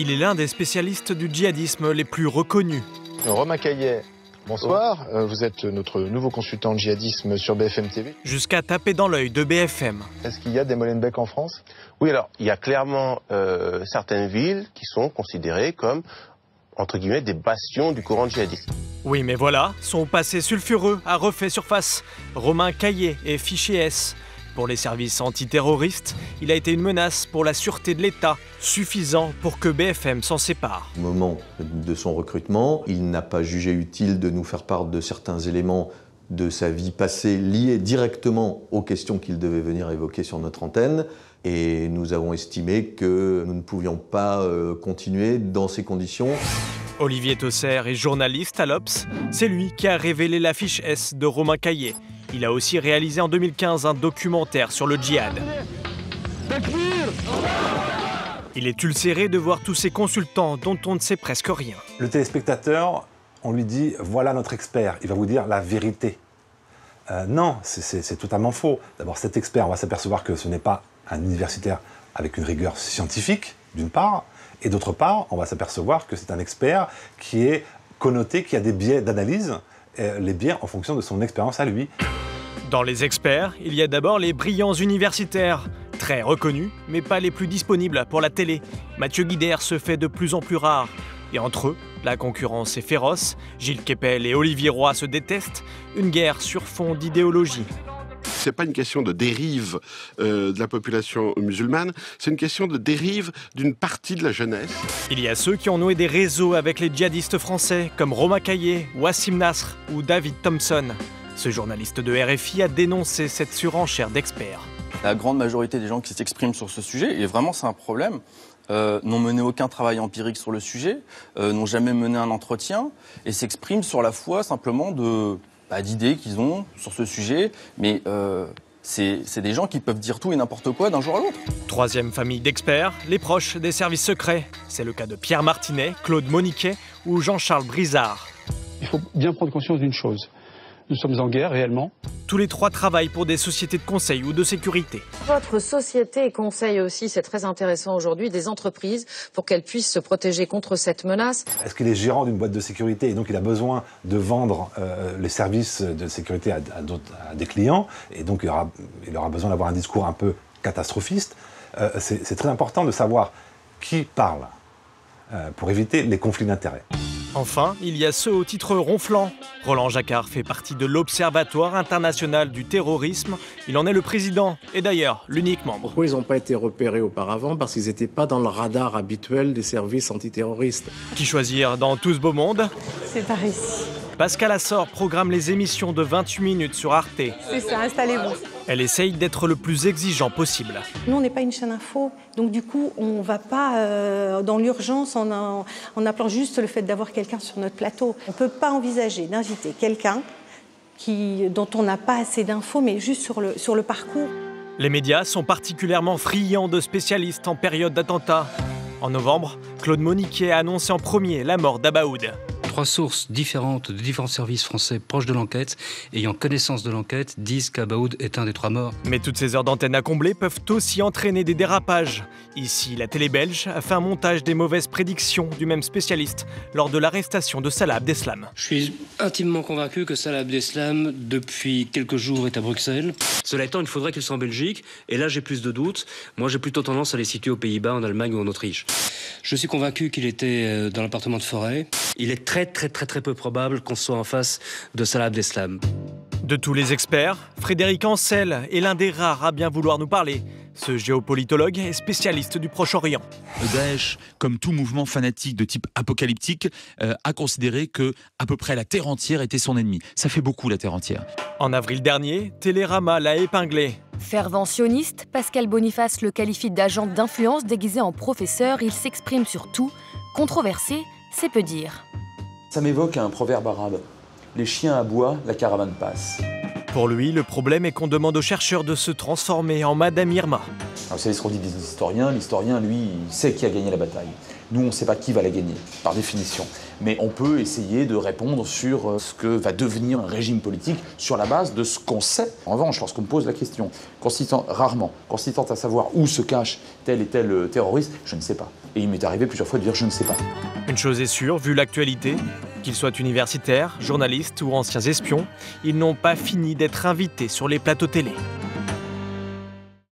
Il est l'un des spécialistes du djihadisme les plus reconnus. Romain Caillet, bonsoir. Vous êtes notre nouveau consultant en djihadisme sur BFM TV. Jusqu'à taper dans l'œil de BFM. Est-ce qu'il y a des Molenbeek en France? Oui, alors, il y a clairement certaines villes qui sont considérées comme, entre guillemets, des bastions du courant djihadiste. Oui, mais voilà, son passé sulfureux a refait surface. Romain Caillet est fiché S. Pour les services antiterroristes, il a été une menace pour la sûreté de l'État, suffisant pour que BFM s'en sépare. Au moment de son recrutement, il n'a pas jugé utile de nous faire part de certains éléments de sa vie passée liés directement aux questions qu'il devait venir évoquer sur notre antenne. Et nous avons estimé que nous ne pouvions pas continuer dans ces conditions. Olivier Tosser est journaliste à l'Obs. C'est lui qui a révélé la fiche S de Romain Caillet. Il a aussi réalisé en 2015 un documentaire sur le djihad. Il est ulcéré de voir tous ces consultants dont on ne sait presque rien. Le téléspectateur, on lui dit « voilà notre expert », il va vous dire la vérité. Non, c'est totalement faux. D'abord, cet expert, on va s'apercevoir que ce n'est pas un universitaire avec une rigueur scientifique, d'une part, et d'autre part, on va s'apercevoir que c'est un expert qui est connoté, qui a des biais d'analyse, les biais en fonction de son expérience à lui. Dans les experts, il y a d'abord les brillants universitaires, très reconnus, mais pas les plus disponibles pour la télé. Mathieu Guidère se fait de plus en plus rare. Et entre eux, la concurrence est féroce. Gilles Kepel et Olivier Roy se détestent. Une guerre sur fond d'idéologie. C'est pas une question de dérive de la population musulmane, c'est une question de dérive d'une partie de la jeunesse. Il y a ceux qui ont noué des réseaux avec les djihadistes français, comme Romain Caillet, Wassim Nasr ou David Thompson. Ce journaliste de RFI a dénoncé cette surenchère d'experts. La grande majorité des gens qui s'expriment sur ce sujet, et vraiment c'est un problème, n'ont mené aucun travail empirique sur le sujet, n'ont jamais mené un entretien, et s'expriment sur la foi simplement d'idées qu'ils ont sur ce sujet, mais c'est des gens qui peuvent dire tout et n'importe quoi d'un jour à l'autre. Troisième famille d'experts, les proches des services secrets. C'est le cas de Pierre Martinet, Claude Moniquet ou Jean-Charles Brizard. Il faut bien prendre conscience d'une chose. Nous sommes en guerre réellement. Tous les trois travaillent pour des sociétés de conseil ou de sécurité. Votre société conseille aussi, c'est très intéressant aujourd'hui, des entreprises pour qu'elles puissent se protéger contre cette menace. Est-ce qu'il est gérant d'une boîte de sécurité et donc il a besoin de vendre les services de sécurité à des clients et donc il aura besoin d'avoir un discours un peu catastrophiste. C'est très important de savoir qui parle pour éviter les conflits d'intérêts. Enfin, il y a ceux au titre ronflant. Roland Jacquard fait partie de l'Observatoire international du terrorisme. Il en est le président et d'ailleurs l'unique membre. Pourquoi ils n'ont pas été repérés auparavant? Parce qu'ils n'étaient pas dans le radar habituel des services antiterroristes. Qui choisir dans tout ce beau monde? C'est par ici. Pascal Assor programme les émissions de 28 minutes sur Arte. C'est ça, installez-vous. Elle essaye d'être le plus exigeant possible. Nous, on n'est pas une chaîne info, donc du coup, on ne va pas dans l'urgence en appelant juste le fait d'avoir quelqu'un sur notre plateau. On ne peut pas envisager d'inviter quelqu'un dont on n'a pas assez d'infos, mais juste sur le parcours. Les médias sont particulièrement friands de spécialistes en période d'attentat. En novembre, Claude Moniquet a annoncé en premier la mort d'Abaoud. 3 sources différentes de différents services français proches de l'enquête, ayant connaissance de l'enquête, disent qu'Abaoud est un des 3 morts. Mais toutes ces heures d'antenne à combler peuvent aussi entraîner des dérapages. Ici, la télé belge a fait un montage des mauvaises prédictions du même spécialiste lors de l'arrestation de Salah Abdeslam. Je suis intimement convaincu que Salah Abdeslam, depuis quelques jours, est à Bruxelles. Cela étant, il faudrait qu'il soit en Belgique, et là j'ai plus de doutes. Moi j'ai plutôt tendance à les situer aux Pays-Bas, en Allemagne ou en Autriche. Je suis convaincu qu'il était dans l'appartement de Forêt. Il est très peu probable qu'on soit en face de Salah Abdeslam. De tous les experts, Frédéric Ancel est l'un des rares à bien vouloir nous parler. Ce géopolitologue est spécialiste du Proche-Orient. Daesh, comme tout mouvement fanatique de type apocalyptique, a considéré que à peu près la terre entière était son ennemi. Ça fait beaucoup, la terre entière. En avril dernier, Télérama l'a épinglé. Fervent sioniste, Pascal Boniface le qualifie d'agent d'influence déguisé en professeur. Il s'exprime sur tout. Controversé, c'est peu dire. Ça m'évoque un proverbe arabe. Les chiens aboient, la caravane passe. Pour lui, le problème est qu'on demande aux chercheurs de se transformer en Madame Irma. Alors, vous savez ce qu'on dit des historiens, l'historien, lui, il sait qui a gagné la bataille. Nous, on ne sait pas qui va la gagner, par définition. Mais on peut essayer de répondre sur ce que va devenir un régime politique sur la base de ce qu'on sait. En revanche, lorsqu'on me pose la question, consistant à savoir où se cache tel et tel terroriste, je ne sais pas. Et il m'est arrivé plusieurs fois de dire je ne sais pas. Une chose est sûre, vu l'actualité, qu'ils soient universitaires, journalistes ou anciens espions, ils n'ont pas fini d'être invités sur les plateaux télé.